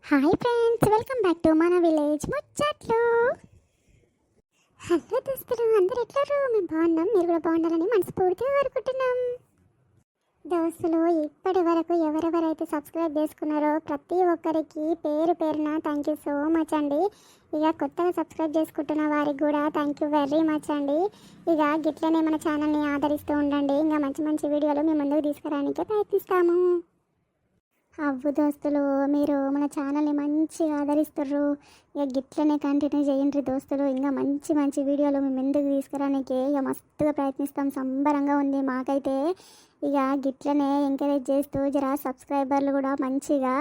Hi friends, welcome back to మన village ముచ్చట్లు. Hello దోస్తులు, అందరు ఎట్లారు? మేము బాగున్నాం, మీరు కూడా బాగుండాలని మనస్ఫూర్తిగా కోరుకుంటున్నాం. దోస్తులు, ఇప్పటి వరకు ఎవరెవరైతే సబ్స్క్రైబ్ చేసుకున్నారో ప్రతి ఒక్కరికి పేరు పేరున థ్యాంక్ యూ సో మచ్ అండి. ఇక కొత్తగా సబ్స్క్రైబ్ చేసుకుంటున్న వారికి కూడా థ్యాంక్ యూ వెరీ మచ్ అండి. ఇక గిట్లనే మన ఛానల్ని ఆదరిస్తూ ఉండండి. ఇంకా మంచి మంచి వీడియోలు మీ ముందుకు తీసుకురావడానికి ప్రయత్నిస్తాము. అవ్వు దోస్తులు, మీరు మన ఛానల్ని మంచిగా ఆదరిస్తుర్రు. ఇక గిట్లనే కంటిన్యూ చేయండి దోస్తులు. ఇంకా మంచి మంచి వీడియోలు మేము ఎందుకు తీసుకురానికి ఇక మస్తుగా ప్రయత్నిస్తాం. సంబరంగా ఉంది మాకైతే. ఇక గిట్లనే ఎంకరేజ్ చేస్తూ జరా సబ్స్క్రైబర్లు కూడా మంచిగా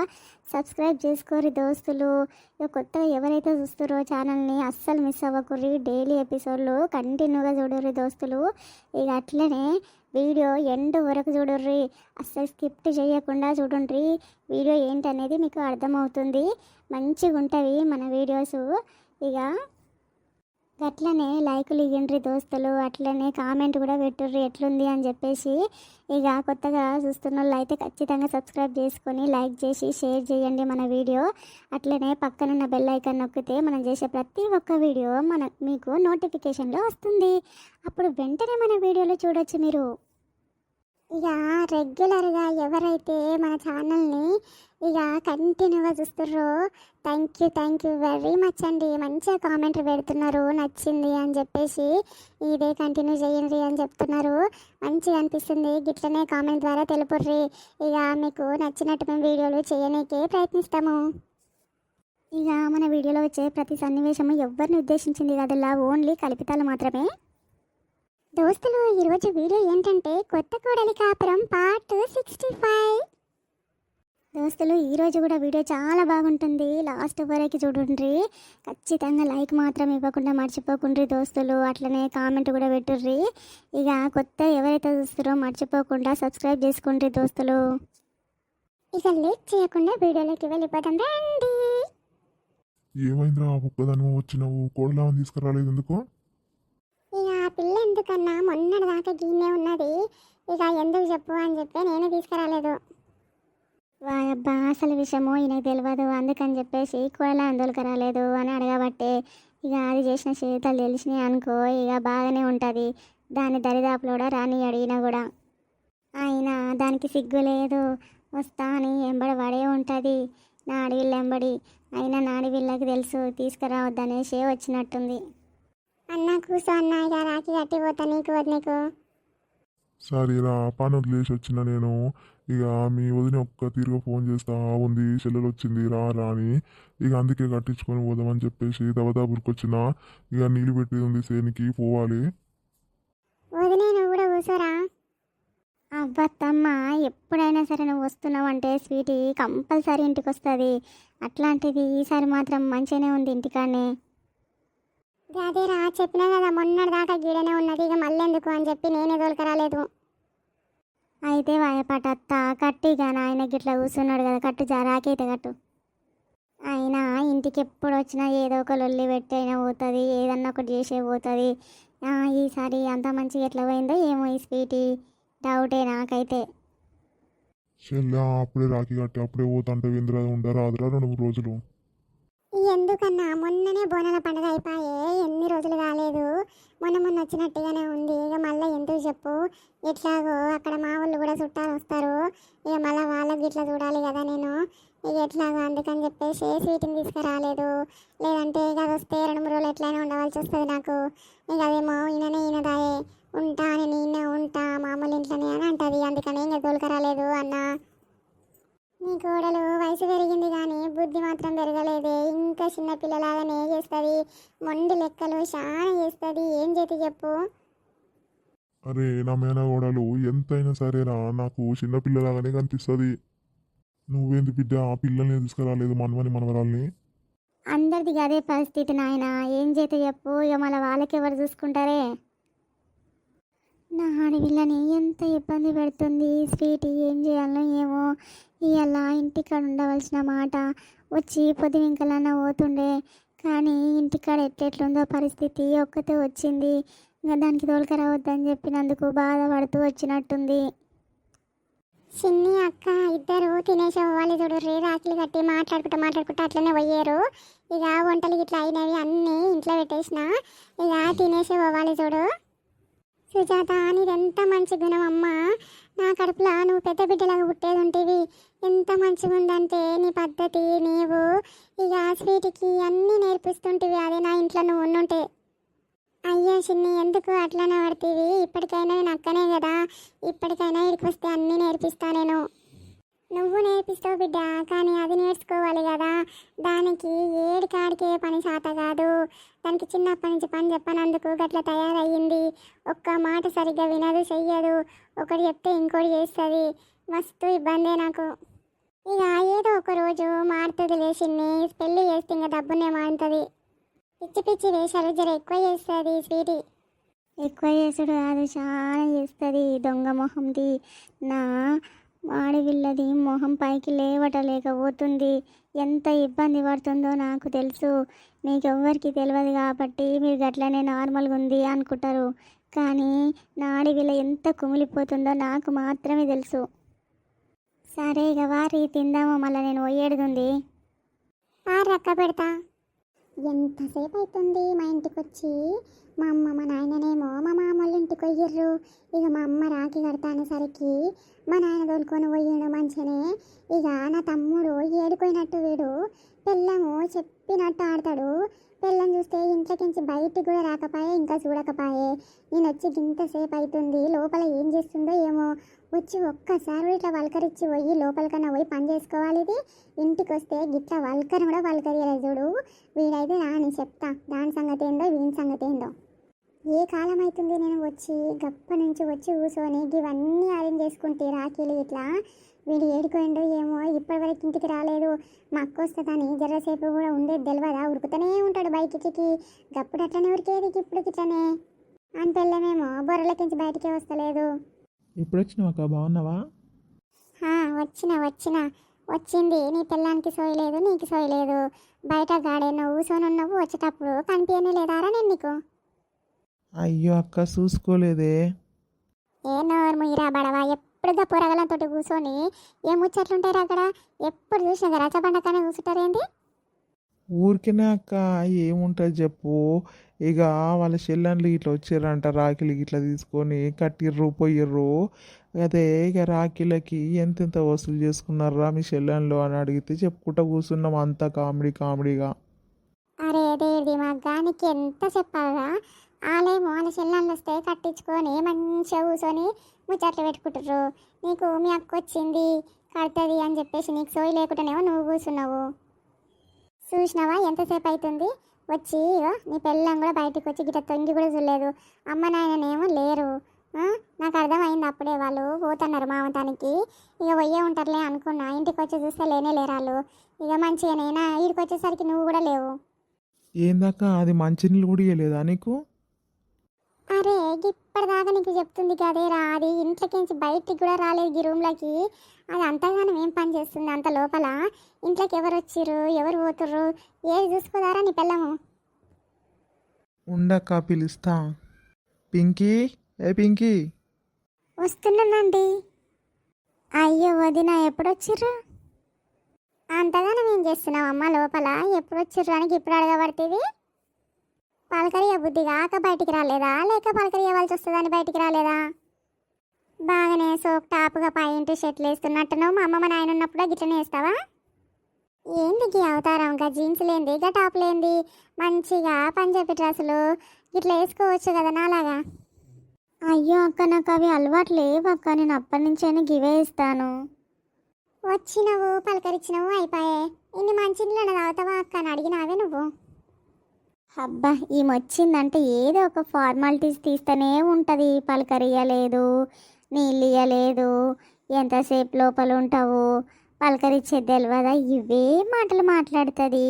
సబ్స్క్రైబ్ చేసుకోరు దోస్తులు. ఇక కొత్తగా ఎవరైతే చూస్తారో ఛానల్ని అస్సలు మిస్ అవ్వకుర్రి. డైలీ ఎపిసోడ్లు కంటిన్యూగా చూడర్రి దోస్తులు. ఇక అట్లనే వీడియో ఎండ్ వరకు చూడర్రి, అస్సలు స్కిప్ చేయకుండా చూడండి. వీడియో ఏంటనేది మీకు అర్థమవుతుంది. మంచిగా ఉంటుంది మన వీడియోస్. ఇక అట్లనే లైకులు ఇవ్వండి దోస్తులు. అట్లనే కామెంట్ కూడా పెట్టుర్రి ఎట్లుంది అని చెప్పేసి. ఇక కొత్తగా చూస్తున్న వాళ్ళు అయితే ఖచ్చితంగా సబ్స్క్రైబ్ చేసుకొని లైక్ చేసి షేర్ చేయండి మన వీడియో. అట్లనే పక్కనున్న బెల్ ఐకాన్ నొక్కితే మనం చేసే ప్రతి ఒక్క వీడియో మీకు నోటిఫికేషన్లో వస్తుంది. అప్పుడు వెంటనే మన వీడియోలో చూడొచ్చు మీరు. ఇక రెగ్యులర్గా ఎవరైతే మన ఛానల్ని ఇక కంటిన్యూగా చూస్తున్నారో థ్యాంక్ యూ వెరీ మచ్ అండి. మంచిగా కామెంట్లు పెడుతున్నారు, నచ్చింది అని చెప్పేసి. ఇదే కంటిన్యూ చేయండి అని చెప్తున్నారు. మంచిగా అనిపిస్తుంది. గిట్లనే కామెంట్ ద్వారా తెలుపుర్రి. ఇక మీకు నచ్చినట్టు మేము వీడియోలు చేయనీకే ప్రయత్నిస్తాము. ఇక మన వీడియోలో వచ్చే ప్రతి సన్నివేశము ఎవరిని ఉద్దేశించింది కదలా, ఓన్లీ కల్పితాలు మాత్రమే. దోస్తులు, ఈరోజు వీడియో ఏంటంటే కొత్త కోడలి కాపురం పార్ట్ 65. దోస్తులు, ఈరోజు కూడా వీడియో చాలా బాగుంటుంది. లాస్ట్ వరకు చూడండి. ఖచ్చితంగా లైక్ మాత్రం ఇవ్వకుండా మర్చిపోకుండ్రి దోస్తులు. అట్లనే కామెంట్ కూడా పెట్టుర్రి. ఇక కొత్త ఎవరైతే చూస్తారో మర్చిపోకుండా సబ్స్క్రైబ్ చేసుకోండి దోస్తులు. ఇక లేట్ చేయకుండా వీడియోలోకి వెళ్ళిపోతాం రండి. ఏమైందిరా ఒక్కదాని వచ్చినావు? కోడలా తీసుకురాలేదు ఎందుకు? ఇక ఆ పిల్ల ఎందుకన్నా మొన్నటి దాకా గిన్నె ఉన్నది. ఇక ఎందుకు చెప్పు అని చెప్పి నేనే తీసుకురాలేదు. అబ్బా, అసలు విషయము ఈయనకు తెలియదు, అందుకని చెప్పేసి కూరలా అందులోకి రాలేదు అని అడగబట్టే. ఇక అది చేసిన చేతలు తెలిసినాయి అనుకో, ఇక బాగానే ఉంటుంది. దాని దరిదాపులో కూడా రాని అడిగినా కూడా. అయినా దానికి సిగ్గు లేదు, వస్తా అని ఎంబడి పడే ఉంటుంది నా అడవిళ్ళ ఎంబడి. అయినా నా అడవిళ్ళకి తెలుసు తీసుకురావద్దనేసే వచ్చినట్టుంది. అన్న కూర్చో అన్న, ఇక రాఖీ కట్టిపోతా నీకు వదినకు. సరేరా, పని వదిలేసి వచ్చిన నేను. ఇక మీ వదిన ఒక్క తీరుగా ఫోన్ చేస్తా ఉంది, చెల్లెలు వచ్చింది రా అని. ఇక అందుకే కట్టించుకొని పోదామని చెప్పేసి దవదాపురికి వచ్చిన. ఇక నీళ్ళు పెట్టి ఉంది సేనికి, పోవాలి. వదినే నువ్వు కూడా కూర్చోరా. అవ్వత్తమ్మ, ఎప్పుడైనా సరే నువ్వు వస్తున్నావు అంటే స్వీటీ కంపల్సరీ ఇంటికి వస్తుంది. అట్లాంటిది ఈసారి మాత్రం మంచిగానే ఉంది ఇంటికాడనే. అదేరా చెప్పినా కదా, మొన్నటి దాకా గీడనే ఉన్నది. ఇక మళ్ళీ ఎందుకు అని చెప్పి నేనే దొరకరాలేదు. అయితే వాయపాటత్త కట్టిగా ఆయన గిట్లా కూర్చున్నాడు కదా, కట్టు రాకైతే కట్టు. అయినా ఇంటికి ఎప్పుడు వచ్చినా ఏదో ఒక లొల్లి పెట్టి అయినా పోతుంది, ఏదన్నా ఒకటి చేసే పోతుంది. ఈసారి అంత మంచిగా ఎట్లా పోయిందో ఏమో ఈ స్వీటీ, డౌటే నాకైతే. చెల్లె అప్పుడే రాఖీ కట్టి అప్పుడే పోతాంటే ఇంద్ర ఉండరాదురా 2-3 రోజులు. ఎందుకన్నా మొన్ననే బోనాల పండుగ అయిపోయే, ఎన్ని రోజులు కాలేదు. మొన్న వచ్చినట్టుగానే ఉంది. ఇక మళ్ళీ ఎందుకు చెప్పు, ఎట్లాగో అక్కడ మా వాళ్ళు కూడా చుట్టాలు వస్తారు. ఇక మళ్ళీ వాళ్ళకి ఇట్లా చూడాలి కదా నేను. ఇక ఎట్లాగో అందుకని చెప్పేసి స్వీట్ని తీసుకురాలేదు. లేదంటే ఇక అది వస్తే 2-3 రోజులు ఎట్లయినా ఉండవలసి వస్తుంది నాకు. ఇక అదేమో ఈయనదాయే ఉంటా అని నేనే ఉంటా మామూలు ఇంట్లోనే అని అంటుంది. అందుకని ఇంకా తోలుకరాలేదు అన్న. నీ కోడలు వయసు పెరిగింది కానీ బుద్ధి మాత్రం పెరగలేదే. ఇంకా చిన్నపిల్లలాగానే చేస్తుంది. మొండి లెక్కలు చాలా చేస్తుంది. ఏం చేతి చెప్పు. అరే నా మేనగోడలు ఎంతైనా సరేరా, నాకు చిన్నపిల్లలాగానే కనిపిస్తుంది. నువ్వేంది బిడ్డ ఆ పిల్లల్ని తీసుకురాలేదు, మనవని మనవరాల్ని? అందరిది అదే పరిస్థితి నాయన, ఏం చేతి చెప్పు. ఇక మళ్ళీ వాళ్ళకి ఎవరు చూసుకుంటారే. నా ఆడపిల్లని ఎంత ఇబ్బంది పెడుతుంది స్వీటీ, ఏం చేయాలో ఏమో. ఇవాళ ఇంటికాడ ఉండవలసిన మాట వచ్చి పొద్దువింకలన్నా పోతుండే, కానీ ఇంటికాడ ఎట్లెట్లుందో పరిస్థితి, ఒక్కతే వచ్చింది. ఇంకా దానికి తోలుకరావద్దని చెప్పినందుకు బాధపడుతూ వచ్చినట్టుంది. చిన్ని అక్క ఇద్దరు తినేసే వాళ్ళు చూడు రాఖీలు కట్టి మాట్లాడుకుంటూ అట్లనే పోయారు. ఇక వంటలు ఇట్లా అయినవి అన్నీ ఇంట్లో పెట్టేసిన. ఇక తినేసే పోవాలి చూడు. సుజాత నీదెంత మంచి గుణం అమ్మా. నా కడుపులో నువ్వు పెద్ద బిడ్డలాగా పుట్టేది ఉంటేవి. ఎంత మంచిగా ఉందంటే నీ పద్ధతి, నీవు ఇక స్వీట్కి అన్నీ నేర్పిస్తుంటివి. అదే నా ఇంట్లో నువ్వు ఉండుంటే. అయ్యో చిన్ని ఎందుకు అట్లానే పడుతుంది? ఇప్పటికైనా నేను అక్కనే కదా, ఇప్పటికైనా ఇక్కడికి వస్తే అన్నీ నేర్పిస్తా నేను. నువ్వు నేర్పిస్తావు బిడ్డ, కానీ అది నేర్చుకోవాలి కదా. దానికి ఏడికాడికే పని శాత కాదు. దానికి చిన్నప్పటి నుంచి పని చెప్పనందుకు గట్ల తయారయ్యింది. ఒక్క మాట సరిగ్గా వినదు, చెయ్యదు. ఒకటి చెప్తే ఇంకోటి చేస్తుంది. మస్తు ఇబ్బందే నాకు. ఇక ఏదో ఒక రోజు మారుతుంది లేచిన్ని. పెళ్ళి చేస్తే ఇంకా డబ్బునే మారుతుంది. పిచ్చి పిచ్చి వేషాలు జర ఎక్కువ చేస్తుంది స్వీటీ. ఎక్కువ చేసుడు కాదు, చాలా చేస్తుంది. దొంగ మొహంది నా ఆడవిల్లది మొహం పైకి లేవటలేకపోతుంది. ఎంత ఇబ్బంది పడుతుందో నాకు తెలుసు. మీకెవ్వరికి తెలియదు కాబట్టి మీరు గట్లనే నార్మల్గా ఉంది అనుకుంటారు. కానీ నా ఆడవిల్ల ఎంత కుమిలిపోతుందో నాకు మాత్రమే తెలుసు. సరే ఇక వారి తిందామో, మళ్ళీ నేను పోయేడుతుంది. రక్క పెడతా. ఎంతసేపు అవుతుంది మా ఇంటికి వచ్చి? మా అమ్మ మా నాయననేమో మా మామ వాళ్ళ ఇంటికి పోయిర్రు. ఇక మా అమ్మ రాఖీ కడతా అనేసరికి మా నాయన తోలుకొని పోయిండు మంచిగానే. ఇక నా తమ్ముడు ఏడిపోయినట్టు వీడు. పిల్లము చెప్పినట్టు ఆడతాడు. పిల్లని చూస్తే ఇంట్లోకించి బయటికి కూడా రాకపోయే, ఇంకా చూడకపోయే. నేను వచ్చి ఇంతసేపు అవుతుంది, లోపల ఏం చేస్తుందో ఏమో. వచ్చి ఒక్కసారి ఇట్లా వల్కరించి పోయి లోపలికన్నా పోయి పని చేసుకోవాలి. ఇది ఇంటికి వస్తే గిట్లా వల్కని కూడా వల్కరియలేదు చూడు. వీడైతే రాని చెప్తా దాని సంగతి ఏందో వీని సంగతి ఏందో. ఏ కాలం అవుతుంది నేను వచ్చి గప్ప నుంచి వచ్చి కూర్చొని ఇవన్నీ అరేంజ్ చేసుకుంటే రాఖీలు ఇట్లా. వీడు ఏడుకోండు ఏమో, ఇప్పటివరకు ఇంటికి రాలేదు. మా అక్క వస్తుందని జరసేపు కూడా ఉండేది తెలియదా? ఉరుకుతూనే ఉంటాడు బయటికి. గప్పుడు అట్లనే ఉరికేది, ఇప్పుడు ఇట్లనే. అని పిల్లమేమో బొర్రలకించి బయటికే వస్తలేదు. ఇప్పుడు వచ్చినావు అక్క, బాగున్నావా? వచ్చింది. నీ పిల్లానికి సోయలేదు, నీకు సోయలేదు. బయట గాడే నువ్వు కూర్చొని ఉన్నావు. వచ్చేటప్పుడు కనిపించనే లేదారా నేను నీకు? అయ్యో అక్క, చూసుకోలేదే. ఏ నోరు ముయిరా బడవా. ఎప్పుడుగా పొరగలంతో కూర్చొని ఏ ముచ్చట్లుంటారు అక్కడ? ఎప్పుడు చూసినా రచ్చబండకనే కూర్చుంటారేంది? ఊరికేనే అక్క, ఏముంటుంది చెప్పు. ఇక వాళ్ళ చెల్లెళ్ళు ఇట్లా వచ్చారంట, రాఖీలు ఇట్లా తీసుకొని కట్టిర్రు పోయిర్రు. అదే ఇక రాఖీలకి ఎంతెంత వసూలు చేసుకున్నారా మీ చెల్లెళ్ళు అని అడిగితే చెప్పుకుంటా కూర్చున్నాం అంతా కామెడీగా. అరే దేది మా గానికి ఎంత చెప్పాలా? వాళ్ళేమో వాళ్ళ చెల్లెళ్ళు వస్తే కట్టించుకొని మంచిగా కూర్చొని ముచ్చట్లు పెట్టుకుంటారు. నీకు మీ అక్క వచ్చింది కడుతుంది అని చెప్పేసి నీకు సోయి లేకుండానేమో నువ్వు కూర్చున్నావు. చూసినావా ఎంతసేపు అవుతుంది వచ్చి? నీ పెళ్ళం కూడా బయటకు వచ్చి గిట్ట తొంగి కూడా చూడలేదు. అమ్మ నాయననేమో లేరు. నాకు అర్థమైంది అప్పుడే, వాళ్ళు పోతున్నారు మామతానికి. ఇక పోయే ఉంటారులే అనుకున్నా. ఇంటికి వచ్చి చూస్తే లేనే లేరు వాళ్ళు. ఇక మంచిగానేనా వీడికి వచ్చేసరికి నువ్వు కూడా లేవు. ఏందక్క, అది మంచినీళ్ళు కూడా ఇవ్వలేదా నీకు? అరే ఇప్పటిదాకా నీకు చెప్తుంది కదేరా, అది ఇంట్లోకించి బయటికి కూడా రాలేదు ఈ రూమ్లోకి. అది అంతగానం ఏం పని చేస్తుంది అంత లోపల? ఇంట్లోకి ఎవరు వచ్చిర్రు, ఎవరు పోతుర్రు, ఏది చూసుకోదారా నీ పిల్లము? ఉండక్క, పిలుస్తా. పింకీ, ఏ పింకీ. వస్తున్నానండి. అయ్యో వదిన, ఎప్పుడొచ్చిర్రు? అంతగానం ఏం చేస్తున్నావు అమ్మ లోపల? ఎప్పుడొచ్చిర్రు అని ఇప్పుడు అడగబడుతుంది. పలకరియ బుద్ధి కాక బయటికి రాలేదా, లేక పలకరియవలసి వస్తుందని బయటికి రాలేదా? బాగానే సోప్ టాప్గా పాయింట్ షర్ట్లు వేస్తున్నట్టున్నావు. మా అమ్మమ్మ నాయన ఉన్నప్పుడు గిట్లనే వేస్తావా? ఏంది గీ అవతారం? గా జీన్స్ లేంది, గా టాప్ లేంది, మంచిగా పంజాబీ డ్రెస్సులు గిట్లా వేసుకోవచ్చు కదా నాలాగా. అయ్యో అక్క, నాకు అవి అలవాటు లేవు అక్క. నేను అప్పటి నుంచైనా గివే ఇస్తాను. వచ్చినావు, పలకరించినావు, అయిపోయాయి. ఇన్ని మంచి నీళ్ళు తాగుతావా అక్క అని అడిగినావే నువ్వు. అబ్బా, ఈమెచ్చిందంటే ఏదో ఒక ఫార్మాలిటీస్ తీస్తూనే ఉంటుంది. పలకరియలేదు, నీళ్ళు ఇయ్యలేదు, ఎంతసేపు లోపల ఉంటావు, పలకరించేది తెలియదా, ఇవే మాటలు మాట్లాడుతుంది.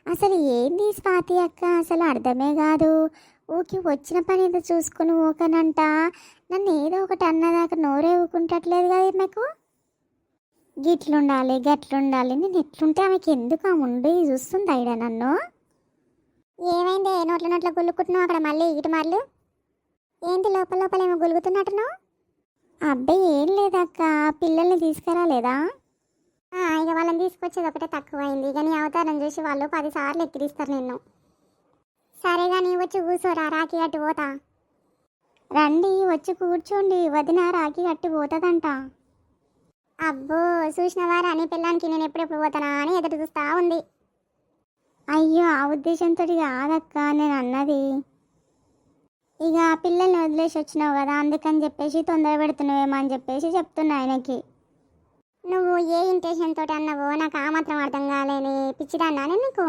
అసలు ఏంది స్వాతి అక్క, అసలు అర్థమే కాదు. ఊకి వచ్చిన పని ఏదో చూసుకుని ఊకనంట నన్ను ఏదో ఒకటి అన్నదాకా నోరే ఊకుంటట్లేదు కదా మీకు. గిట్లుండాలి గట్లుండాలి, నేను ఎట్లుంటే ఆమెకి ఎందుకు ఆ ముందు చూస్తుంది అయిడా నన్ను. ఏమైంది నోట్ల గుల్లుకుంటున్నావు అక్కడ? మళ్ళీ ఇటు మార్లు ఏంటి లోపల లోపల ఏమో గులుగుతున్నట్టున్నావు? అబ్బాయి ఏం లేదక్క, పిల్లల్ని తీసుకురాలేదా? ఇక వాళ్ళని తీసుకొచ్చేది ఒకటే తక్కువైంది. ఇక నీ అవతారం చూసి వాళ్ళు 10 సార్లు ఎక్కిరిస్తారు నిన్ను. సరే కానీ వచ్చి కూర్చోరా, రాఖీ కట్టి పోతా. రండి వచ్చి కూర్చోండి, వదిన రాఖీ కట్టి పోతుందంట. అబ్బో చూసినవారా, నీ పిల్లానికి నేను ఎప్పుడెప్పుడు పోతానా అని ఎదురు చూస్తా ఉంది. అయ్యో ఆ ఉద్దేశంతో కాదక్క నేను అన్నది. ఇక పిల్లల్ని వదిలేసి వచ్చినావు కదా, అందుకని చెప్పేసి తొందర పెడుతున్నావేమో అని చెప్పేసి చెప్తున్నా ఆయనకి. నువ్వు ఏ ఇంటెన్షన్ తోటి అన్నావో నాకు ఆ మాత్రం అర్థం కాలేని పిచ్చిదాన్నానే నీకు.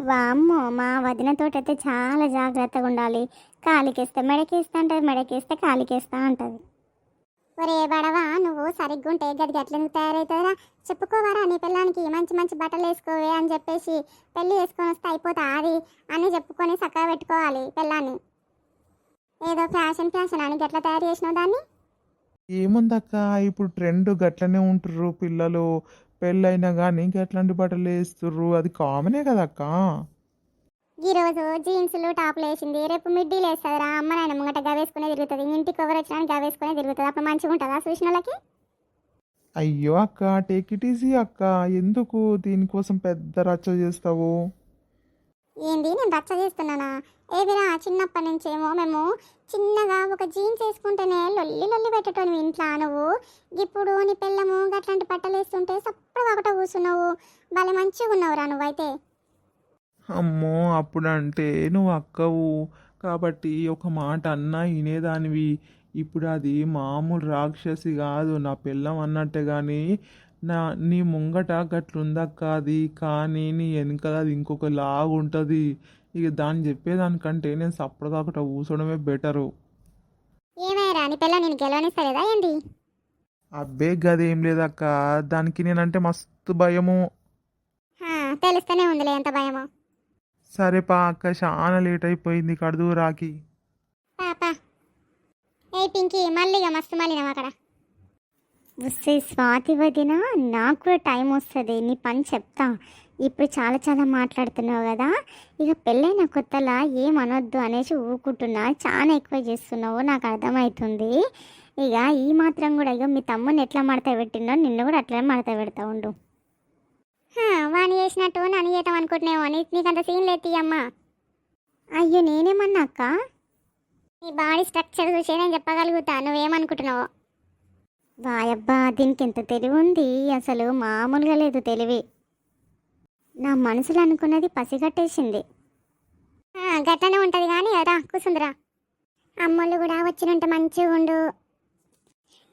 వామ్మో, మా వదినతోటైతే చాలా జాగ్రత్తగా ఉండాలి. కాలికేస్తే మెడకేస్తా అంటది, మెడకేస్తే కాలికేస్తా అంటది. ఒరే బడవా, నువ్వు సరిగ్గా ఉంటే గది గట్లెందుకు తయారవుతుందా? చెప్పుకోవారా నీ పిల్లానికి మంచి మంచి బట్టలు వేసుకోవే అని చెప్పేసి పెళ్ళి వేసుకొని వస్తే అయిపోతా అది అని చెప్పుకొని చక్కగా పెట్టుకోవాలి పిల్లాన్ని. ఏదో ఫ్యాషన్ ఫ్యాషన్ అని గట్లా తయారు చేసినావు దాన్ని. ఏముందక్క, ఇప్పుడు ట్రెండ్ గట్లనే ఉంటుర్రు పిల్లలు. పెళ్ళైనా కానీ గట్లాంటి బట్టలు వేస్తుర్రు, అది కామనే కదక్క. ఈరోజు జీన్సులు టాప్లు వేసింది, రేపు మిడ్డీలు వేస్తుందిరా. అమ్మ నాయన ముంగట గవేసుకునే తిరుగుతుంది, ఇంటికి ఎవరు వచ్చినా గవేసుకునే తిరుగుతుంది. అప్పుడు మంచిగా ఉంటుందా చూసిన వాళ్ళకి? అయ్యో అక్క, టేక్ ఇట్ ఈజీ అక్క, ఎందుకు దీనికోసం పెద్ద రచ్చ చేస్తావు? ఏంది నేను రచ్చ చేస్తున్నానా? ఏదిరా, చిన్నప్పటి నుంచేమో మేము చిన్నగా ఒక జీన్స్ వేసుకుంటేనే లొల్లి లొల్లి పెట్టటోని ఇంట్లో. నువ్వు ఇప్పుడు నీ పిల్లము గట్లాంటి బట్టలు వేస్తుంటే సప్పుడు ఒకట కూర్చున్నావు. భలే మంచిగా ఉన్నావురా నువ్వైతే. అమ్మో, అప్పుడంటే నువ్వు అక్కవు కాబట్టి ఒక మాట అన్నా వినేదానివి. ఇప్పుడు అది మామూలు రాక్షసి కాదు, నా పిల్లం అన్నట్టే. కానీ నీ ముంగట గట్లుందక్క అది, కానీ నీ వెనకాల అది ఇంకొక లాగా ఉంటుంది. ఇక దాన్ని చెప్పేదానికంటే నేను సప్పుడు కాకుండా కూర్చోవడమే బెటరు. ఏమయ్యరా, నీ పిల్ల నేను గెలవనిస్తలేదా ఏంటి? అబ్బే గదేం లేదక్క, దానికి నేనంటే మస్తు భయము. తెలుస్తూనే ఉందిలే ఎంత భయమో. సరే పా అక్క, చాలా లేట్ అయిపోయింది, కడుదు రాకి. పాపా ఏ పింకీ, మళ్ళీగా మస్తు మళ్ళీ అక్కడ వస్తే స్వాతి వదిన, నాకు కూడా టైం వస్తుంది, నీ పని చెప్తా. ఇప్పుడు చాలా చాలా మాట్లాడుతున్నావు కదా, ఇక పెళ్ళైన కొత్తలా ఏమనొద్దు అనేసి ఊరుకుంటున్నా. చాలా ఎక్కువ చేస్తున్నావు నాకు అర్థమవుతుంది. ఇక ఈ మాత్రం కూడా ఇక మీ తమ్ముని ఎట్లా మడత పెట్టిండో నిన్ను కూడా అట్లనే మడత పెడతా ఉండు. వాణి చేసినట్టు నన్ను చేద్దాం అనుకుంటున్నావు, నీకంత సీన్ లేదు అమ్మా. అయ్యో నేనేమన్నా అక్క, నీ బాడీ స్ట్రక్చర్ చూసే నేను చెప్పగలుగుతా నువ్వేమనుకుంటున్నావు. వాయబ్బా, దీనికి ఎంత తెలివి ఉంది, అసలు మామూలుగా లేదు తెలివి. నా మనసులో అనుకున్నది పసిగట్టేసింది. గట్లనే ఉంటుంది కానీ రా కూసుందిరా. అమ్మోళ్ళు కూడా వచ్చినంటే మంచిగా ఉండు.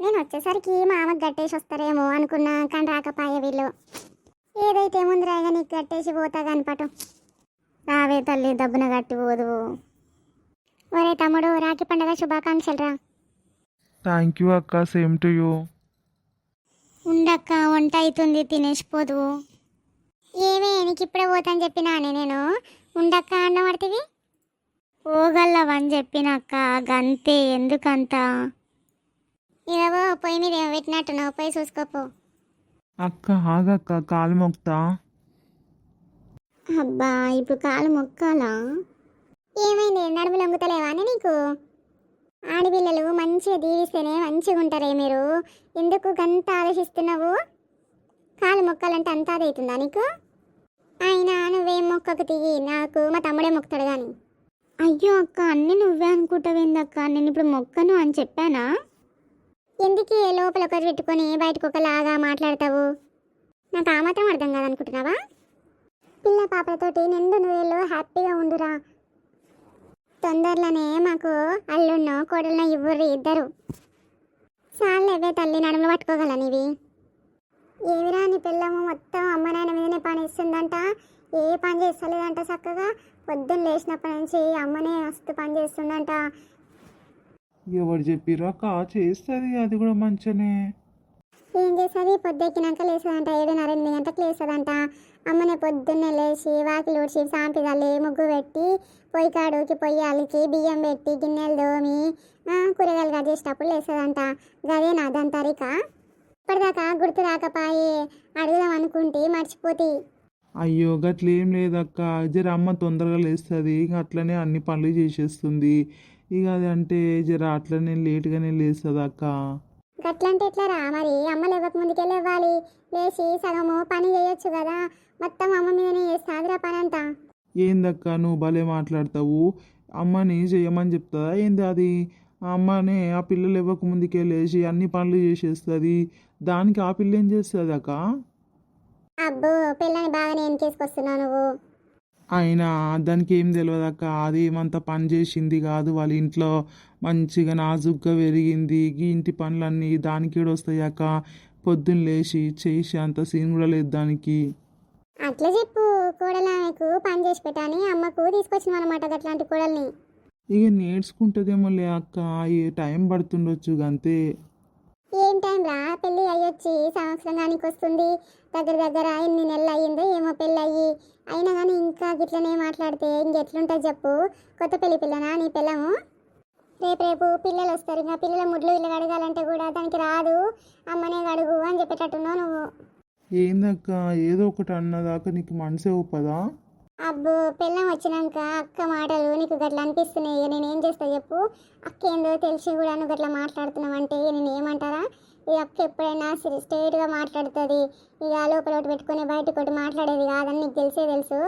నేను వచ్చేసరికి మా అమ్మకి గట్టేసి వస్తారేమో అనుకున్నా, కానీ రాకపోయే వీళ్ళు. ఏదైతే ఏముందిరా, ఇక నీకు గట్టేసి పోతా కనపటు. రావే తల్లి, దబ్బున గట్టిపోదు. ఒరే తమ్ముడు, రాఖీ పండుగ శుభాకాంక్షలు రా. థ్యాంక్ యూ అక్క, సేమ్ టు యూ. ఉండక్క, వంట అవుతుంది తినేసిపోదు. ఏమే నీకు ఇప్పుడే పోతాను చెప్పినానే నేను. ఉండక్క అన్నం పడుతుంది పోగలవని చెప్పినక్క, గంతే ఎందుకంత. ఇవో పొయ్యి మీద ఏమో పెట్టినట్టున్నావు, పోయి చూసుకోపో. అక్క ఆగక్క, కాలు మొక్తా. అబ్బా ఇప్పుడు కాలు మొక్కాలా? ఏమైంది, నడుములు లొంగుతలేవా అని నీకు? ఆడపిల్లలు మంచిగా దీవిస్తేనే మంచిగా ఉంటారే మీరు, ఎందుకు గంత ఆలోచిస్తున్నావు? కాలు మొక్కాలంటే అంత అదవుతుందా నీకు? అయినా నువ్వేం మొక్కకు తిగి, నాకు మా తమ్ముడే మొక్కుతాడు కానీ. అయ్యో అక్క, అన్నీ నువ్వే అనుకుంటావేందక్క, నేను ఇప్పుడు మొక్కను అని చెప్పానా? ఎందుకు లోపల ఒకరు పెట్టుకొని బయటకు ఒకలాగా మాట్లాడతావు? నాకు ఆ మాత్రం అర్థం కాదనుకుంటున్నావా? పిల్ల పాపలతోటి నిండు నువ్వేళ్ళు హ్యాపీగా ఉండురా. తొందరలోనే మాకు అల్లున్నో కోడలున్నో ఇవ్వరు ఇద్దరు. చాలేవే తల్లి, నడుములు పట్టుకోగల నీవి. ఏవిరా నీ పిల్లము మొత్తం అమ్మ నాయన మీదనే పని ఇస్తుందంట, ఏ పని చేస్తలేదంట చక్కగా. పొద్దున్న లేచినప్పటి నుంచి అమ్మనే మస్తు పని చేస్తుందంట. ఎవరు చెప్పిర్రు అక్క, చేస్తుంది అది కూడా మంచిగానే. ఏం చేస్తుంది, పొద్దెక్కినాక లేస్తుందంట, 7:30 8 గంటలకు లేస్తుందంట. అమ్మనే పొద్దున్నే లేచి వాకిలు ఊడ్చి సాంపి తల్లి ముగ్గు పెట్టి పొయ్యి కాడుకి పొయ్యి అలికి బియ్యం పెట్టి గిన్నెలు దోమి కూరగాయలు కట్ చేసేటప్పుడు లేస్తుందంట. గదే నా దాని తరిక. ఇప్పటిదాకా గుర్తు రాకపాయే, అడుగుదాం అనుకుంటే మర్చిపోతే. అయ్యో గట్లేం లేదక్క, జర అమ్మ తొందరగా లేస్తుంది, అట్లనే అన్ని పనులు చేసేస్తుంది. ఇక అది అంటే జర అట్లనే లేట్గానే లేస్తుంది అక్క. గట్లంటే ఎట్లా రా మరి అమ్మ లేవక ముందుకే లేవాలి, లేచి సగము పని చేయొచ్చు కదా, మొత్తం అమ్మ మీదనే చేస్తాదిరా పని అంతా. ఏందక్క నువ్వు భలే మాట్లాడతావు, అమ్మని చేయమని చెప్తుందా ఏంది అది? ఆ అమ్మనే ఆ పిల్లలు ఇవ్వక ముందుకే లేచి అన్ని పనులు చేసేస్తుంది, దానికి ఆ పిల్ల ఏం చేస్తుంది అక్క? అబ్బో పిల్లని బాగానే ఎన్కేసుకొస్తున్నావు నువ్వు. అయినా దానికి ఏం తెలియదు అక్క, అది ఏమంత పని చేసింది కాదు, వాళ్ళ ఇంట్లో మంచిగా నాజుగ్గా పెరిగింది, ఈ ఇంటి పనులన్నీ దానికి వస్తాయి అక్క, పొద్దున్న లేచి చేసి అంత సీన్ కూడా లేదు దానికి. అట్లా చెప్పు, కోడలకు పని చేసి పెట్టని అమ్మకు తీసుకొచ్చినాం అనమాట అట్లాంటి కోడల్ని. ఇక నేర్చుకుంటుందేమోలే అక్క, ఏ టైం పడుతుండొచ్చు అంతే. ఏం టైం రా, పెళ్ళి అయ్యొచ్చి సంవత్సరం దానికి వస్తుంది, దగ్గర దగ్గర ఎన్ని నెలలు అయ్యిందో ఏమో పెళ్ళి అయ్యి, అయినా కానీ ఇంకా గిట్లనే మాట్లాడితే ఇంకెట్లుంటుంది చెప్పు. కొత్త పెళ్లి పిల్లనా నీ పిల్లము? రేపు పిల్లలు వస్తారు, ఇంకా పిల్లల ముడ్లు ఇల్లు కడగాలంటే కూడా దానికి రాదు, అమ్మనే కడుగు అని చెప్పేటట్టున్నావు నువ్వు. ఏందక్క ఏదో ఒకటి అన్నదాకా నీకు మనసే ఒప్పదా? అబ్బో పిల్లం వచ్చినాక అక్క మాటలు నీకు గట్లా అనిపిస్తున్నాయి, ఇక నేను ఏం చేస్తా చెప్పు. అక్క ఏందో తెలిసి కూడా నువ్వు గట్లా మాట్లాడుతున్నావంటే నేను ఏమంటారా? ఈ అక్క ఎప్పుడైనా స్ట్రైట్గా మాట్లాడుతుంది, ఇక లోపల ఒకటి పెట్టుకుని బయటకు ఒకటి మాట్లాడేది కాదని నీకు తెలుసు.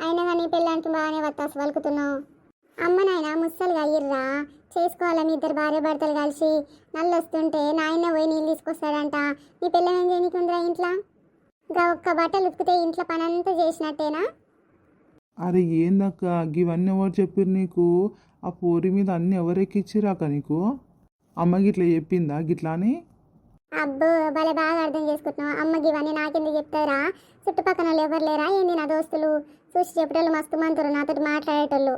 అయినా కానీ పిల్లానికి బాగానే వత్తాసు పలుకుతున్నావు. అమ్మ నాయన ముసలుగా అయ్యిర్రా, చేసుకోవాలి మీ ఇద్దరు భార్య భర్తలు కలిసి. నల్లు వస్తుంటే నాయన పోయి నీళ్ళు తీసుకొస్తాడంట, నీ పిల్లం ఏం చేయనీకుందిరా ఇంట్లో? ఇంకా ఒక్క బట్టలు ఉతికితే ఇంట్లో పని అంతా చేసినట్టేనా? అరే ఏందక్క ఇవన్నీ ఎవరు చెప్పారు నీకు? ఆ పోరి మీద అన్నీ ఎవరెక్కిచ్చిరాక నీకు? అమ్మ గిట్లా చెప్పిందా గిట్లా అని? అబ్బో భలే బాగా అర్థం చేసుకుంటున్నావు. అమ్మకి ఇవన్నీ నాకెందుకు చెప్తారా? చుట్టుపక్కల వాళ్ళు ఎవరు లేరా ఏంది నా దోస్తులు? చూసి చెప్పేటోళ్ళు మస్తు మంతురు, నాతో మాట్లాడేటోళ్ళు.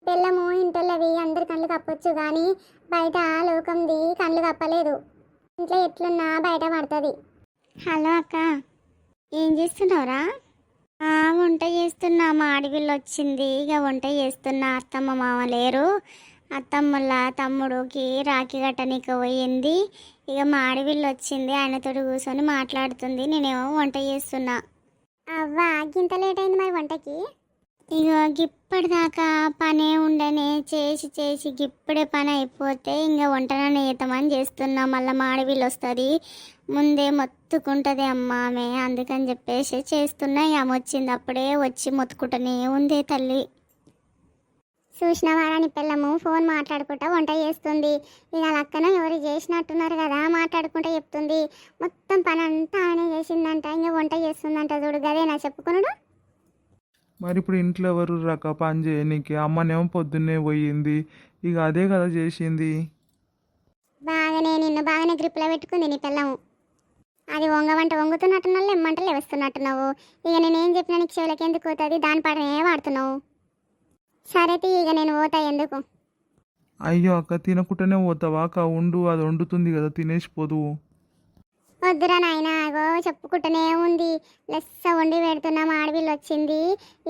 పిల్లము ఇంటోళ్ళవి అందరి కళ్ళు కప్పొచ్చు కానీ బయట లోకంది కళ్ళు కప్పలేదు. ఇంట్లో ఎట్లున్నా బయట పడుతుంది. హలో అక్క, ఏం చేస్తున్నావురా? వంట చేస్తున్నా, మా ఆడపిల్ల వచ్చింది, ఇక వంట చేస్తున్నా. అత్తమ్మ మామ లేరు, అత్తమ్మల తమ్ముడికి రాఖీ కట్టనికి పోయింది, ఇక మా ఆడపిల్ల వచ్చింది, ఆయనతో కూర్చొని మాట్లాడుతుంది, నేనేమో వంట చేస్తున్నా. అవ్వా గింత లేట్ అయింది మరి వంటకి? ఇక గిప్పటిదాకా పనే ఉండనే చేసి గిప్పుడే పని అయిపోతే ఇంకా వంటనే చేద్దామని చేస్తున్నా. మళ్ళీ మా ఆడపిల్ల వస్తుంది, ముందే మొత్తుకుంటుంది అమ్మ ఆమె, అందుకని చెప్పేసి చేస్తున్నా. ఆమె వచ్చింది, అప్పుడే వచ్చి మొత్తుకుంటూనే ఉంది తల్లి. చూసిన వారాని పిల్లము ఫోన్ మాట్లాడుకుంటా వంట చేస్తుంది. ఇక లక్కన ఎవరు చేసినట్టున్నారు కదా, మాట్లాడుకుంటూ చెప్తుంది. మొత్తం పని అంతా ఆమె చేసిందంట, ఇంకా వంట చేస్తుందంట. చూడు గదేనా చెప్పుకున్నాడు. మరి ఇప్పుడు ఇంట్లో ఎవరు రాక పని చేయనీకి? అమ్మనేమో పొద్దున్నే పోయింది, ఇక అదే కదా చేసింది. నిన్ను బాగానే గ్రిప్లో పెట్టుకుంది నీ పిల్లము. అది వంగవంట వంగుతున్నట్టున్నావు, లెమ్మంట లేవస్తున్నట్టున్నావు. ఇక నేనేం చెప్పినా నీకు చెవులకి ఎందుకు పోతుంది, దాని పాటనే వాడుతున్నావు. సరే ఇక నేను పోతా. ఎందుకు? అయ్యో అక్క తినకుండానే పోతావా అక్క? ఉండు, అది వండుతుంది కదా తినేసిపోదు. వద్దురా నాయన, అగో చెప్పుకుంటూనే ఉంది. లెస్స వండి పెడుతున్నా, మా ఆడపిల్ల వచ్చింది,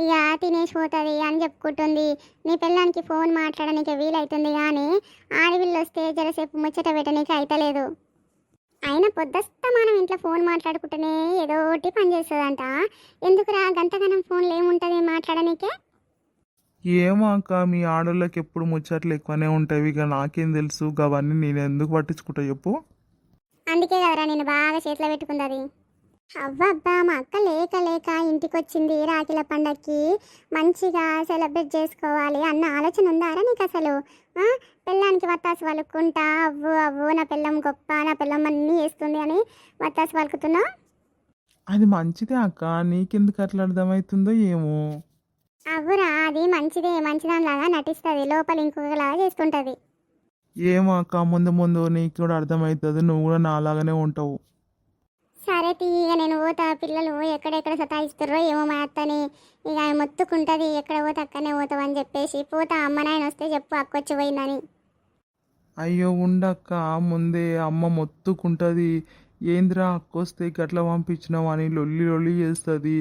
ఇక తినేసి పోతుంది అని చెప్పుకుంటుంది. నీ పిల్లానికి ఫోన్ మాట్లాడడానికి వీలవుతుంది కానీ ఆడపిల్ల వస్తే జరసేపు ముచ్చట పెట్టడానికి అయితలేదు. అయినా పొద్దుస్తమానం ఇంట్లో ఫోన్ మాట్లాడుకుంటూనే ఏదో ఒకటి పని చేస్తుందంట. ఎందుకురా గంతగానం ఫోన్లో ఏముంటుంది మాట్లాడనీకే? ఏమో అక్క మీ ఆడోళ్ళకి ఎప్పుడు ముచ్చట్లు ఎక్కువనే ఉంటాయి, ఇక నాకేం తెలుసు అవన్నీ నేను ఎందుకు పట్టించుకుంటా చెప్పు. అందుకే కదరా నేను బాగా చేతిలో పెట్టుకుంది. అవ్వబ్బా మా అక్క లేక ఇంటికి వచ్చింది రాఖీల పండక్కి, మంచిగా సెలబ్రేట్ చేసుకోవాలి అన్న ఆలోచన ఉందారా నీకు అసలు? పిల్లానికి వత్తాసు వలుక్కుంటా అవ్వు నా పిల్లం గొప్ప, నా పిల్లం అన్నీ చేస్తుంది అని వత్తాసు వలుకుతున్నావు. అది మంచిదే అక్క, నీకెందుకు అట్లా అర్థమవుతుందో ఏమో. అవ్వురా అది మంచిదానిలాగా నటిస్తుంది, లోపల ఇంకొకలాగా చేస్తుంటుంది. ఏమో అక్క ముందు నీకు కూడా అర్థమవుతుంది, నువ్వు కూడా నాలాగానే ఉంటావు. సరే ఇక నేను పోతా. పిల్లలు ఎక్కడెక్కడ సతాయిస్తారో ఏమో మా అత్తని, ఇక ఆమె మొత్తుకుంటుంది, ఎక్కడ పోతే అక్కడనే పోతావు అని చెప్పేసి పోతా. అమ్మ నాయన వస్తే చెప్పు అక్క వచ్చి పోయిందని. అయ్యో ఉండక్క, ముందే అమ్మ మొత్తుకుంటుంది, ఏంద్రా అక్కొస్తే గట్ల పంపించినావు అని లొల్లి చేస్తుంది.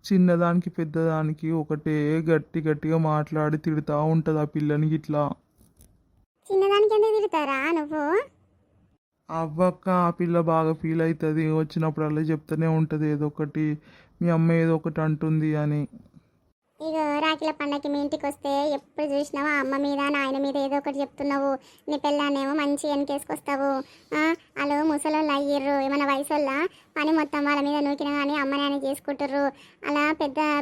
చిన్నదానికి పెద్దదానికి ఒకటే గట్టిగా మాట్లాడి తిడుతూ ఉంటుంది ఆ పిల్లని గిట్లా. చిన్నదానికి ఎందుకు తిడతారా నువ్వు? అవ్వక్క ఆ పిల్ల బాగా ఫీల్ అవుతుంది, వచ్చినప్పుడు అలా చెప్తూనే ఉంటుంది ఏదో ఒకటి, మీ అమ్మ ఏదో ఒకటి అంటుంది అని. ఇక రాఖీల పండగకి మీ ఇంటికి వస్తే ఎప్పుడు చూసినావా అమ్మ మీద నాయన మీద ఏదో ఒకటి చెప్తున్నావు. నీ పిల్లాన్నేమో మంచి వెనకేసుకొస్తావు. వాళ్ళు ముసలోళ్ళు అయ్యిర్రు, ఏమైనా వయసు వాళ్ళ పని మొత్తం వాళ్ళ మీద నూకినా కానీ అమ్మ నాయన చేసుకుంటుర్రు. అలా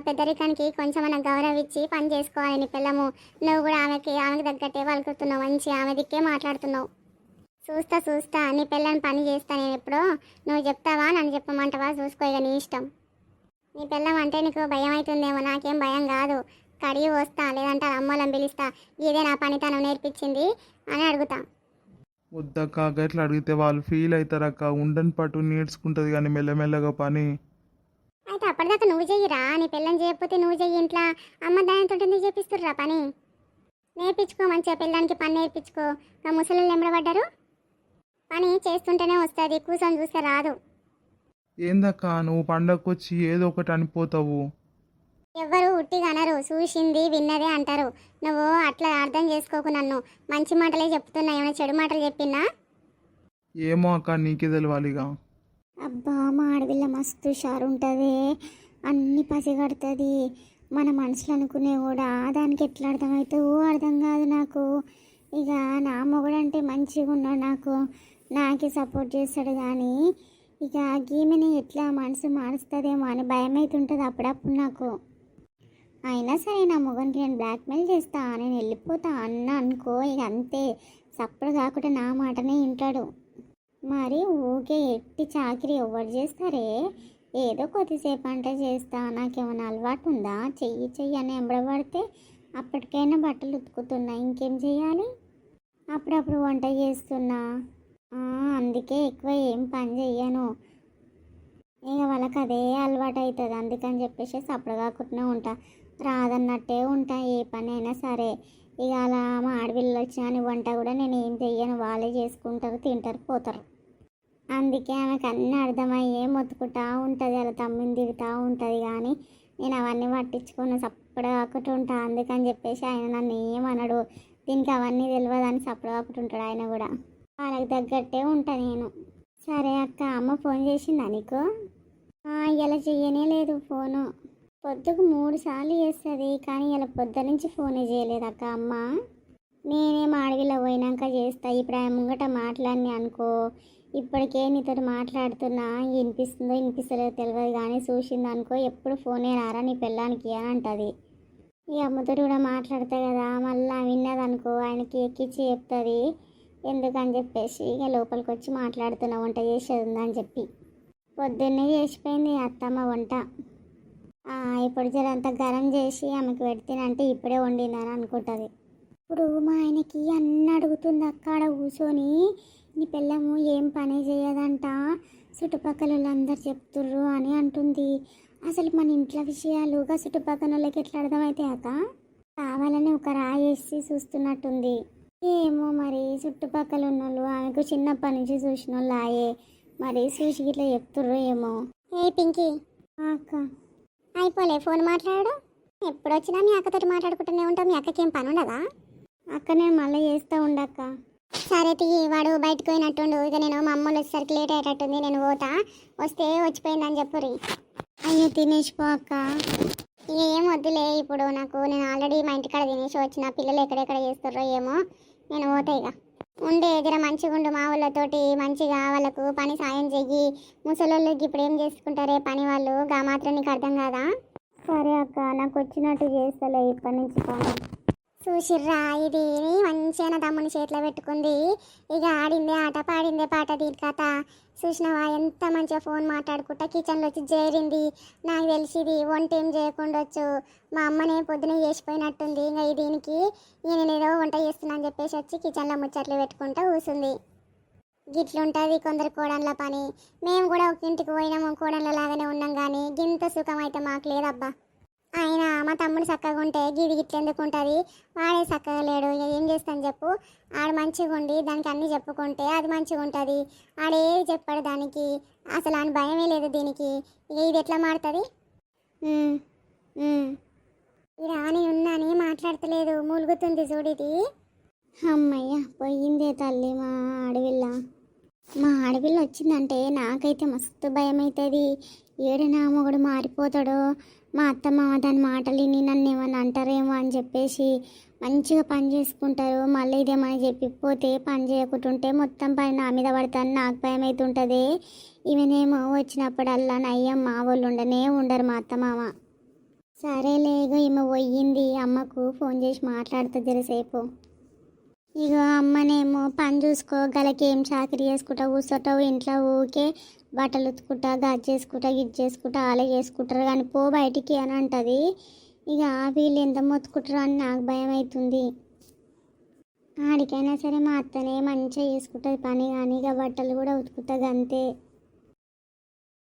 పెద్దరికానికి కొంచెమైనా గౌరవం ఇచ్చి పని చేసుకోవాలి నీ పిల్లము. నువ్వు కూడా ఆమెకి తగ్గట్టే వలుకుతున్నావు, మంచి ఆమె దిక్కే మాట్లాడుతున్నావు. చూస్తా నీ పిల్లని పని చేస్తా నేను ఎప్పుడో. నువ్వు చెప్తావా నన్ను చెప్పమంటావా చూసుకో, ఇక నీ ఇష్టం. నీ పిల్లం అంటే నీకు భయం అవుతుందేమో, నాకేం భయం కాదు. కడిగి వస్తా, లేదంటే అమ్మలను పిలుస్తా. ఇదే నా పనితనం నేర్పించింది అని అడుగుతా. వద్దక్క గట్లా అడిగితే వాళ్ళు ఫీల్ అవుతారక్క. ఉండని పట్టు నేర్చుకుంటుంది కానీ మెల్లమెల్లగా పని. అయితే అప్పటిదాకా నువ్వు చెయ్యిరా, నీ పిల్లని చేయకపోతే నువ్వు చెయ్యి. ఇంట్లో అమ్మ దానితో ఎందుకు చేపిస్తుర్రా పని? నేర్పించుకో మంచిగా, పిల్లానికి పని నేర్పించుకో. ఇంకా ముసలి ఎంబడబడ్డారు, పని చేస్తుంటేనే వస్తుంది, కూర్చొని చూస్తే రాదు. ఏందక్క నువ్వు పండగకు వచ్చి ఏదో ఒకటి అనిపోతావు. ఎవ్వరు ఉట్టిగా అనరు, చూసింది విన్నదే అంటారు. నువ్వు అట్లా అర్థం చేసుకోకు నన్ను. మంచి మాటలే చెప్తున్నా, ఏమైనా చెడు మాటలు చెప్పినా? ఏమో అక్క నీకే తెలవాలిగా. అబ్బా మా ఆడపిల్ల మస్తు షారు ఉంటుంది, అన్ని పసిగడుతుంది. మన మనసులు అనుకునే కూడా దానికి ఎట్లా అర్థమవుతావో అర్థం కాదు నాకు. ఇక నా మొగుడంటే మంచిగా ఉన్నాడు, నాకే సపోర్ట్ చేస్తాడు. కానీ ఇక గీమెని ఎట్లా మనసు మారుస్తుందేమో అని భయం అవుతుంటుంది అప్పుడప్పుడు నాకు. అయినా సరే నా మొగనికి నేను బ్లాక్మెయిల్ చేస్తా, నేను వెళ్ళిపోతా అన్న అనుకో, ఇక అంతే. సప్పుడు కాకుండా నా మాటనే వింటాడు. మరి ఊకే ఎట్టి చాకిరి ఎవరు చేస్తారే? ఏదో కొద్దిసేపు అంటే చేస్తా. నాకేమైనా అలవాటు ఉందా? చెయ్యి అని ఎంబడబడితే అప్పటికైనా బట్టలు ఉతుకుతున్నా, ఇంకేం చేయాలి? అప్పుడప్పుడు వంట చేస్తున్నా, అందుకే ఎక్కువ ఏం పని చెయ్యను. ఇక వాళ్ళకి అదే అలవాటు అవుతుంది, అందుకని చెప్పేసి సప్పుడు కాకుండా ఉంటా, రాదన్నట్టే ఉంటా ఏ పని అయినా సరే. ఇక అలా మా ఆడపిల్లలు వచ్చిన వంట కూడా నేను ఏం చెయ్యను, వాళ్ళే చేసుకుంటారు, తింటారు, పోతారు. అందుకే ఆమెకు అన్నీ అర్థమయ్యే మొత్తుకుంటా ఉంటుంది, అలా తమ్మిని తిరుగుతూ ఉంటుంది. కానీ నేను అవన్నీ పట్టించుకొని సప్పుడు కాకుండా ఉంటా. అందుకని చెప్పేసి ఆయన నన్ను ఏమనడు, దీనికి అవన్నీ తెలియదని సప్పుడు కాకుండా ఉంటాడు ఆయన కూడా. వాళ్ళకి తగ్గట్టే ఉంటా నేను. సరే అక్క, అమ్మ ఫోన్ చేసిందా నీకు? ఇలా చెయ్యనే లేదు ఫోను. పొద్దుకు 3 సార్లు చేస్తుంది, కానీ ఇలా పొద్దు నుంచి ఫోనే చేయలేదు అక్క అమ్మ. నేనేం అడవిలో పోయినాక చేస్తా. ఇప్పుడు ఆయన ముంగట మాట్లాడిని అనుకో, ఇప్పటికే నీతో మాట్లాడుతున్నా, వినిపిస్తుందో వినిపిస్తలేదో తెలియదు, కానీ చూసింది అనుకో ఎప్పుడు ఫోనే రారా నీ పిల్లానికి అని అంటుంది. ఈ అమ్మతో కూడా మాట్లాడతా కదా, మళ్ళీ విన్నదనుకో ఆయనకి ఎక్కిచ్చి చెప్తుంది. ఎందుకని చెప్పేసి ఇక లోపలికి వచ్చి మాట్లాడుతున్నా, వంట చేసేది ఉందని చెప్పి. పొద్దున్నే చేసిపోయింది అత్తమ్మ వంట. ఇప్పుడు జరంతా గరం చేసి ఆమెకు పెడితేనంటే ఇప్పుడే వండిందని అనుకుంటుంది. ఇప్పుడు మా ఆయనకి అన్నీ అడుగుతుంది అక్కడ కూర్చొని, నీ పిల్లము ఏం పని చేయదంట, చుట్టుపక్కల వాళ్ళందరూ చెప్తుర్రు అని అంటుంది. అసలు మన ఇంట్లో విషయాలుగా చుట్టుపక్కల వాళ్ళకి ఎట్లా అర్థమవుతాయి అక్క? కావాలని ఒక రాయేసి చూస్తున్నట్టుంది. ఏమో మరి, చుట్టుపక్కల ఉన్న వాళ్ళు ఆమెకు చిన్నప్పటి నుంచి చూసిన వాళ్ళు ఆయే, మరి చూసి ఇట్లా చెప్తుర్రు ఏమో. ఏ పింకీ అక్క, అయిపోలే ఫోన్ మాట్లాడు. ఎప్పుడు వచ్చినా మీ అక్కతో మాట్లాడుకుంటూనే ఉంటావు, మీ అక్కకి ఏం పని ఉండదా? అక్క నేను మళ్ళీ చేస్తూ ఉండక్క. సరే తియ్యి, వాడు బయటకు పోయినట్టుండు. ఇక నేను మా అమ్మలు వచ్చేసరికి లేట్ అయ్యేటట్టుంది, నేను పోతా. వస్తే వచ్చిపోయిందని చెప్పురి. అయ్యో తినేసిపో అక్క. ఇక ఏం వద్దులే ఇప్పుడు నాకు, నేను ఆల్రెడీ మా ఇంటికాడ తినేసి వచ్చిన. పిల్లలు ఎక్కడెక్కడ చేస్తారో ఏమో, నేను పోతా. ఇక ఉండే ఎదుర మంచిగా ఉండు, మా వాళ్ళతోటి మంచిగా వాళ్ళకు పని సాయం చెయ్యి. ముసలోళ్ళకి ఇప్పుడు ఏం చేసుకుంటారే పని వాళ్ళు, గా మాత్రం నీకు అర్థం కాదా? సరే అక్క, నాకు వచ్చినట్టు చేస్తలే ఇప్పటి నుంచి పని. చూసిర్రా, ఇది మంచిగా నా తమ్ముని చేతిలో పెట్టుకుంది. ఇక ఆడిందే ఆట, పాడిందే పాట, దీని కథ చూసినావా? ఎంత మంచిగా ఫోన్ మాట్లాడుకుంటా కిచెన్లో వచ్చి చేరింది. నాకు తెలిసిది వంట ఏం చేయకుండా వచ్చు, మా అమ్మనే పొద్దున చేసిపోయినట్టుంది. ఇంకా దీనికి నేను ఏదో వంట చేస్తున్నా అని చెప్పేసి వచ్చి కిచెన్లో ముచ్చట్లు పెట్టుకుంటూ కూర్చుంది. గిట్లుంటుంది కొందరు కోడన్ల పని. మేము కూడా ఒక ఇంటికి పోయినాము, కోడన్ల లాగానే ఉన్నాం, కానీ గింత సుఖం అయితే మాకు లేదబ్బా. ఆయన మా తమ్ముడు చక్కగా ఉంటే గిది గిట్ల ఎందుకు ఉంటుంది? వాడే చక్కగా లేడు, ఇక ఏం చేస్తాను చెప్పు. ఆడు మంచిగా ఉండి దానికి అన్నీ చెప్పుకుంటే అది మంచిగా ఉంటుంది. ఆడేది చెప్పాడు దానికి, అసలు ఆయన భయమే లేదు దీనికి. ఇక ఇది ఎట్లా మారుతుంది? ఇక నేను ఉన్నాని మాట్లాడతలేదు, మూలుగుతుంది చూడిది. అమ్మయ్య పోయిందే తల్లి మా ఆడపిల్ల. మా ఆడపిల్ల వచ్చిందంటే నాకైతే మస్తు భయం అవుతుంది. ఏడు నా మొగుడు మారిపోతాడో, మా అత్తమ్మ దాని మాటలు విని నన్ను ఏమన్నా అంటారేమో అని చెప్పేసి మంచిగా పని చేసుకుంటారు. మళ్ళీ ఇదేమని చెప్పిపోతే పని చేయకుంటుంటే మొత్తం పని నా మీద పడతాను, నాకు భయం అవుతుంటుంది. ఈమెనేమో వచ్చినప్పుడల్లా నయ్యం మా వాళ్ళు ఉండనే ఉండరు మా అత్తమామ. సరేలేగో ఈమె పోయింది, అమ్మకు ఫోన్ చేసి మాట్లాడుతుంది జరసేపు. ఇక అమ్మనేమో పని చూసుకో, గలకి ఏం చాకరీ చేసుకుంటా కూర్చోటావు ఇంట్లో, ఊకే బట్టలు ఉతుకుంటా, గది చేసుకుంటా, ఇది చేసుకుంటా, ఆలే చేసుకుంటారు కానీ పో బయటికి అని అంటుంది. ఇక వీళ్ళు ఎంత మొత్తుకుంటారో అని నాకు భయం అవుతుంది. ఆడికైనా సరే మా అత్తనే మంచిగా చేసుకుంటుంది పని, కానీ ఇక బట్టలు కూడా ఉతుకుతుంది అంతే.